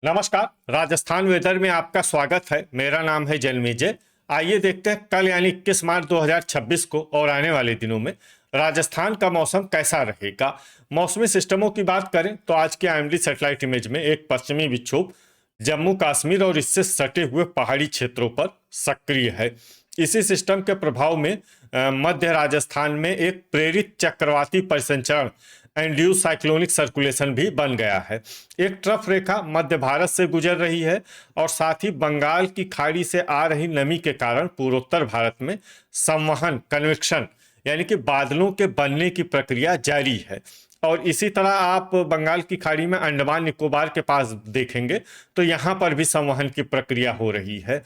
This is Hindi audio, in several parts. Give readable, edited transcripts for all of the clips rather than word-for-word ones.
नमस्कार। राजस्थान वेदर में आपका स्वागत है। मेरा नाम है जन्मेजय। आइए देखते हैं कल यानी 21 मार्च 2026 को और आने वाले दिनों में राजस्थान का मौसम कैसा रहेगा। मौसमी सिस्टमों की बात करें तो आज के आईएमडी सैटेलाइट इमेज में एक पश्चिमी विक्षोभ जम्मू कश्मीर और इससे सटे हुए पहाड़ी क्षेत्रों पर सक्रिय है। इसी सिस्टम के प्रभाव में मध्य राजस्थान में एक प्रेरित चक्रवाती परिसंचरण एंड्यूस साइक्लोनिक सर्कुलेशन भी बन गया है। एक ट्रफ रेखा मध्य भारत से गुजर रही है और साथ ही बंगाल की खाड़ी से आ रही नमी के कारण पूर्वोत्तर भारत में संवहन कन्वेक्शन यानी कि बादलों के बनने की प्रक्रिया जारी है। और इसी तरह आप बंगाल की खाड़ी में अंडमान निकोबार के पास देखेंगे तो यहाँ पर भी संवहन की प्रक्रिया हो रही है।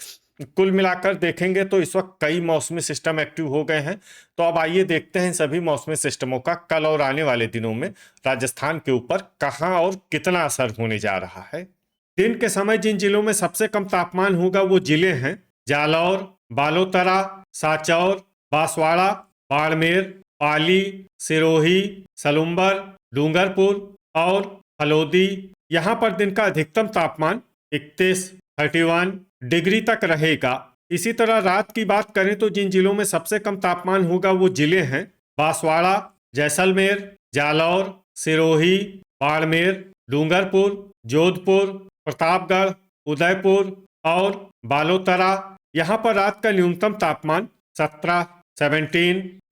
कुल मिलाकर देखेंगे तो इस वक्त कई मौसमी सिस्टम एक्टिव हो गए हैं। तो अब आइए देखते हैं सभी मौसमी सिस्टमों का कल और आने वाले दिनों में राजस्थान के ऊपर कहां और कितना असर होने जा रहा है। दिन के समय जिन जिलों में सबसे कम तापमान होगा वो जिले हैं जालौर, बालोतरा, साचौर, बांसवाड़ा, बाड़मेर, पाली, सिरोही, सलुम्बर, डूंगरपुर और हलोदी। यहाँ पर दिन का अधिकतम तापमान 31 डिग्री तक रहेगा। इसी तरह रात की बात करें तो जिन जिलों में सबसे कम तापमान होगा वो जिले हैं बांसवाड़ा, जैसलमेर, जालौर, सिरोही, बाड़मेर, डूंगरपुर, जोधपुर, प्रतापगढ़, उदयपुर और बालोतरा। यहाँ पर रात का न्यूनतम तापमान 17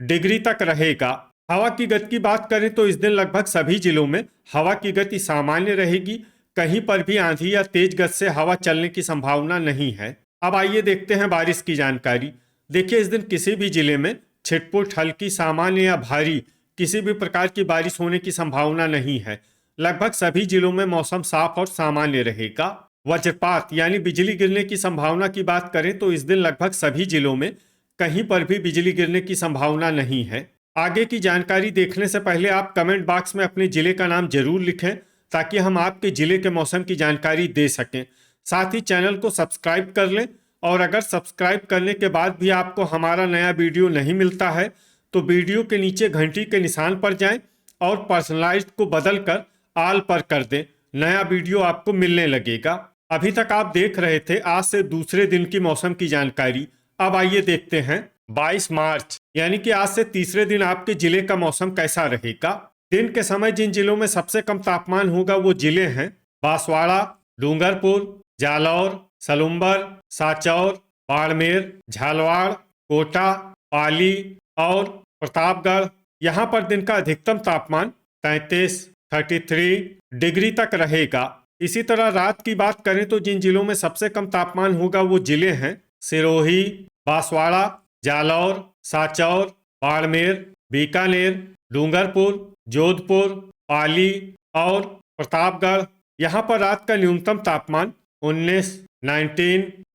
डिग्री तक रहेगा। हवा की गति की बात करें तो इस दिन लगभग सभी जिलों में हवा की गति सामान्य रहेगी। कहीं पर भी आंधी या तेज गति से हवा चलने की संभावना नहीं है। अब आइए देखते हैं बारिश की जानकारी। देखिए, इस दिन किसी भी जिले में छिटपुट हल्की सामान्य या भारी किसी भी प्रकार की बारिश होने की संभावना नहीं है। लगभग सभी जिलों में मौसम साफ और सामान्य रहेगा। वज्रपात यानी बिजली गिरने की संभावना की बात करें तो इस दिन लगभग सभी जिलों में कहीं पर भी बिजली गिरने की संभावना नहीं है। आगे की जानकारी देखने से पहले आप कमेंट बॉक्स में अपने जिले का नाम जरूर लिखें ताकि हम आपके जिले के मौसम की जानकारी दे सकें। साथ ही चैनल को सब्सक्राइब कर लें और अगर सब्सक्राइब करने के बाद भी आपको हमारा नया वीडियो नहीं मिलता है तो वीडियो के नीचे घंटी के निशान पर जाएं और पर्सनलाइज्ड को बदलकर ऑल पर कर दें। नया वीडियो आपको मिलने लगेगा। अभी तक आप देख रहे थे आज से दूसरे दिन की मौसम की जानकारी। अब आइए देखते हैं 22 मार्च यानी कि आज से तीसरे दिन आपके जिले का मौसम कैसा रहेगा। दिन के समय जिन जिलों में सबसे कम तापमान होगा वो जिले हैं बांसवाड़ा, डूंगरपुर, जालौर, सलुम्बर, साचौर, बाड़मेर, झालवाड़, कोटा, पाली और प्रतापगढ़। यहाँ पर दिन का अधिकतम तापमान 33 डिग्री तक रहेगा। इसी तरह रात की बात करें तो जिन जिलों में सबसे कम तापमान होगा वो जिले हैं सिरोही, बांसवाड़ा, जालौर, साचौर, बाड़मेर, बीकानेर, डूंगरपुर, जोधपुर, पाली और प्रतापगढ़। यहाँ पर रात का न्यूनतम तापमान 19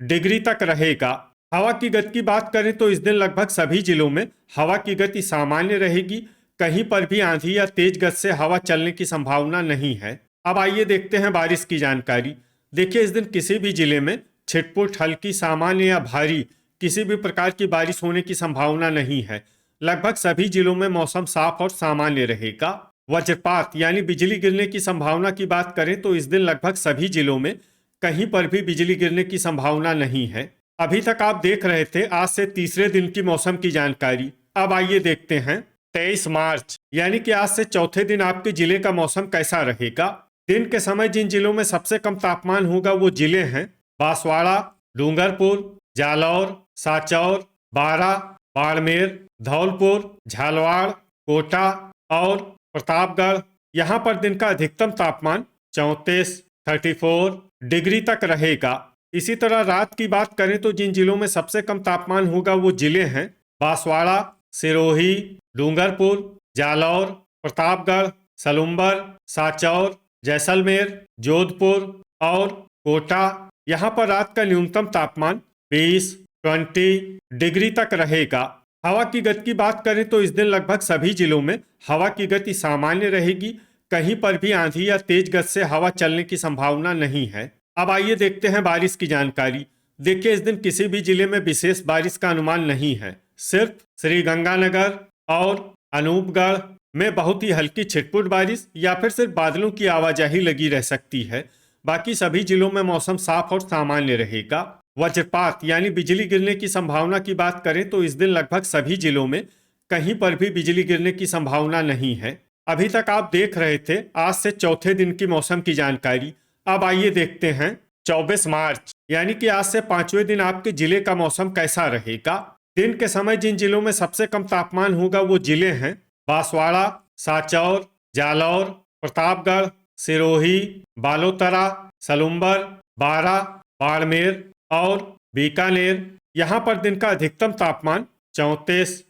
डिग्री तक रहेगा। हवा की गति की बात करें तो इस दिन लगभग सभी जिलों में हवा की गति सामान्य रहेगी। कहीं पर भी आंधी या तेज गति से हवा चलने की संभावना नहीं है। अब आइए देखते हैं बारिश की जानकारी। देखिए, इस दिन किसी भी जिले में छिटपुट हल्की सामान्य या भारी किसी भी प्रकार की बारिश होने की संभावना नहीं है। लगभग सभी जिलों में मौसम साफ और सामान्य रहेगा। वज्रपात यानी बिजली गिरने की संभावना की बात करें तो इस दिन लगभग सभी जिलों में कहीं पर भी बिजली गिरने की संभावना नहीं है। अभी तक आप देख रहे थे आज से तीसरे दिन की मौसम की जानकारी। अब आइए देखते हैं 23 मार्च यानी कि आज से चौथे दिन आपके जिले का मौसम कैसा रहेगा। दिन के समय जिन जिलों में सबसे कम तापमान होगा वो जिले हैं बांसवाड़ा, डूंगरपुर, जालौर, साचौर, बारा, बाड़मेर, धौलपुर, झालवाड़, कोटा और प्रतापगढ़। यहाँ पर दिन का अधिकतम तापमान 34 डिग्री तक रहेगा। इसी तरह रात की बात करें तो जिन जिलों में सबसे कम तापमान होगा वो जिले हैं बांसवाड़ा, सिरोही, डूंगरपुर, जालौर, प्रतापगढ़, सलुम्बर, साचौर, जैसलमेर, जोधपुर और कोटा। यहाँ पर रात का न्यूनतम तापमान 20 डिग्री तक रहेगा। हवा की गति की बात करें तो इस दिन लगभग सभी जिलों में हवा की गति सामान्य रहेगी। कहीं पर भी आंधी या तेज गति से हवा चलने की संभावना नहीं है। अब आइए देखते हैं बारिश की जानकारी। देखिए, इस दिन किसी भी जिले में विशेष बारिश का अनुमान नहीं है। सिर्फ श्रीगंगानगर और अनूपगढ़ में बहुत ही हल्की छिटपुट बारिश या फिर सिर्फ बादलों की आवाजाही लगी रह सकती है। बाकी सभी जिलों में मौसम साफ और सामान्य रहेगा। वज्रपात यानी बिजली गिरने की संभावना की बात करें तो इस दिन लगभग सभी जिलों में कहीं पर भी बिजली गिरने की संभावना नहीं है। अभी तक आप देख रहे थे आज से चौथे दिन की मौसम की जानकारी। अब आइए देखते हैं 24 मार्च यानी कि आज से 5वें दिन आपके जिले का मौसम कैसा रहेगा। दिन के समय जिन जिलों में सबसे कम तापमान होगा वो जिले हैं बांसवाड़ा, सांचौर, जालौर, प्रतापगढ़, सिरोही, बालोतरा, सलुम्बर, बारा, बाड़मेर और बीकानेर। यहाँ पर दिन का अधिकतम तापमान 34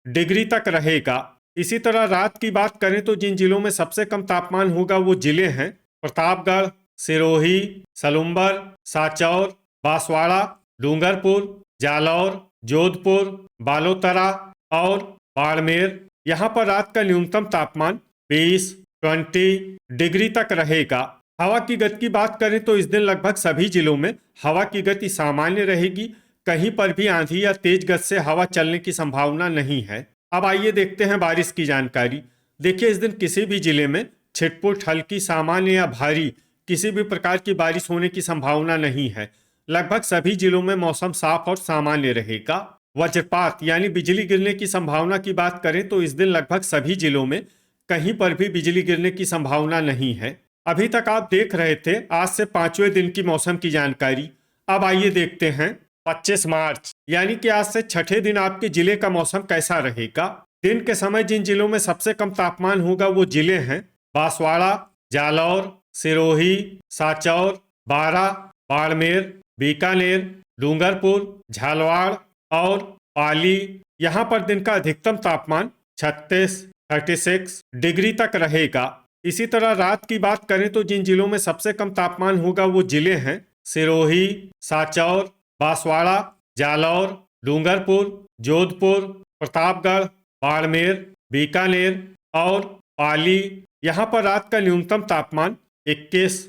डिग्री तक रहेगा। इसी तरह रात की बात करें तो जिन जिलों में सबसे कम तापमान होगा वो जिले हैं प्रतापगढ़, सिरोही, सलुम्बर, सांचौर, बांसवाड़ा, डूंगरपुर, जालौर, जोधपुर, बालोतरा और बाड़मेर। यहाँ पर रात का न्यूनतम तापमान 20 डिग्री तक रहेगा। हवा की गति की बात करें तो इस दिन लगभग सभी जिलों में हवा की गति सामान्य रहेगी। कहीं पर भी आंधी या तेज गति से हवा चलने की संभावना नहीं है। अब आइए देखते हैं बारिश की जानकारी। देखिए, इस दिन किसी भी जिले में छिटपुट, हल्की, सामान्य या भारी किसी भी प्रकार की बारिश होने की संभावना नहीं है। लगभग सभी जिलों में मौसम साफ और सामान्य रहेगा। वज्रपात यानी बिजली गिरने की संभावना की बात करें तो इस दिन लगभग सभी जिलों में कहीं पर भी बिजली गिरने की संभावना नहीं है। अभी तक आप देख रहे थे आज से 5वें दिन की मौसम की जानकारी। अब आइए देखते हैं 25 मार्च यानी कि आज से छठे दिन आपके जिले का मौसम कैसा रहेगा। दिन के समय जिन जिलों में सबसे कम तापमान होगा वो जिले हैं बांसवाड़ा, जालौर, सिरोही, सांचौर, बारा, बाड़मेर, बीकानेर, डूंगरपुर, झालवाड़ और पाली। यहाँ पर दिन का अधिकतम तापमान 36 डिग्री तक रहेगा। इसी तरह रात की बात करें तो जिन जिलों में सबसे कम तापमान होगा वो जिले हैं सिरोही, सांचौर, बांसवाड़ा, जालौर, डूंगरपुर, जोधपुर, प्रतापगढ़, बाड़मेर, बीकानेर और पाली। यहाँ पर रात का न्यूनतम तापमान 21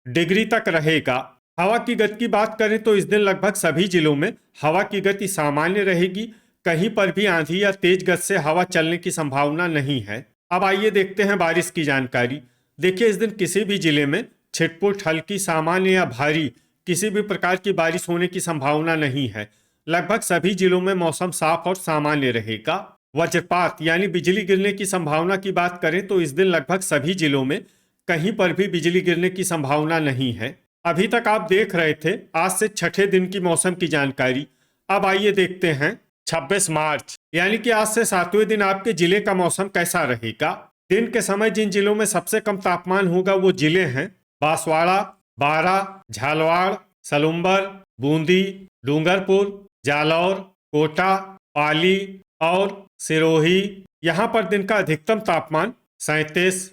डिग्री तक रहेगा। हवा की गति की बात करें तो इस दिन लगभग सभी जिलों में हवा की गति सामान्य रहेगी। कहीं पर भी आंधी या तेज गति से हवा चलने की संभावना नहीं है। अब आइए देखते हैं बारिश की जानकारी। देखिए, इस दिन किसी भी जिले में छिटपुट, हल्की, सामान्य या भारी किसी भी प्रकार की बारिश होने की संभावना नहीं है। लगभग सभी जिलों में मौसम साफ और सामान्य रहेगा। वज्रपात यानी बिजली गिरने की संभावना की बात करें तो इस दिन लगभग सभी जिलों में कहीं पर भी बिजली गिरने की संभावना नहीं है। अभी तक आप देख रहे थे आज से छठे दिन की मौसम की जानकारी। अब आइए देखते हैं 26 मार्च यानी कि आज से 7वें दिन आपके जिले का मौसम कैसा रहेगा। दिन के समय जिन जिलों में सबसे कम तापमान होगा वो जिले हैं बांसवाड़ा, बारा, झालवाड़, सलुम्बर, बूंदी, डूंगरपुर, जालौर, कोटा, पाली और सिरोही। यहाँ पर दिन का अधिकतम तापमान 37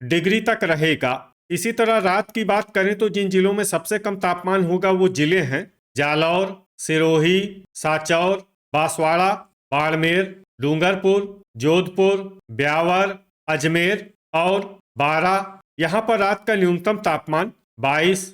डिग्री तक रहेगा। इसी तरह रात की बात करें तो जिन जिलों में सबसे कम तापमान होगा वो जिले हैं जालौर, सिरोही, सांचौर, बांसवाड़ा, बाड़मेर, डूंगरपुर, जोधपुर, ब्यावर, अजमेर और बारा। यहाँ पर रात का न्यूनतम तापमान 22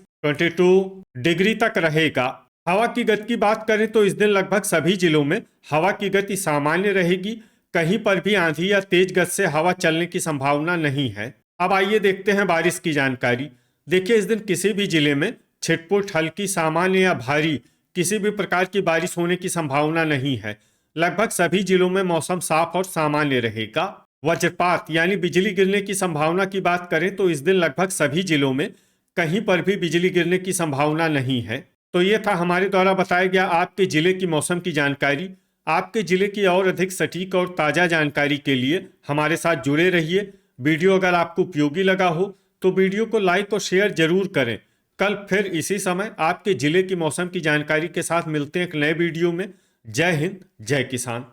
डिग्री तक रहेगा। हवा की गति की बात करें तो इस दिन लगभग सभी जिलों में हवा की गति सामान्य रहेगी। कहीं पर भी आंधी या तेज गति से हवा चलने की संभावना नहीं है। अब आइए देखते हैं बारिश की जानकारी। देखिए, इस दिन किसी भी जिले में छिटपुट, हल्की, सामान्य या भारी किसी भी प्रकार की बारिश होने की संभावना नहीं है। लगभग सभी जिलों में मौसम साफ और सामान्य रहेगा। वज्रपात यानी बिजली गिरने की संभावना की बात करें तो इस दिन लगभग सभी जिलों में कहीं पर भी बिजली गिरने की संभावना नहीं है। तो ये था हमारे द्वारा बताया गया आपके जिले की मौसम की जानकारी। आपके जिले की और अधिक सटीक और ताज़ा जानकारी के लिए हमारे साथ जुड़े रहिए। वीडियो अगर आपको उपयोगी लगा हो तो वीडियो को लाइक और शेयर जरूर करें। कल फिर इसी समय आपके जिले की मौसम की जानकारी के साथ मिलते हैं एक नए वीडियो में। जय हिंद, जय किसान।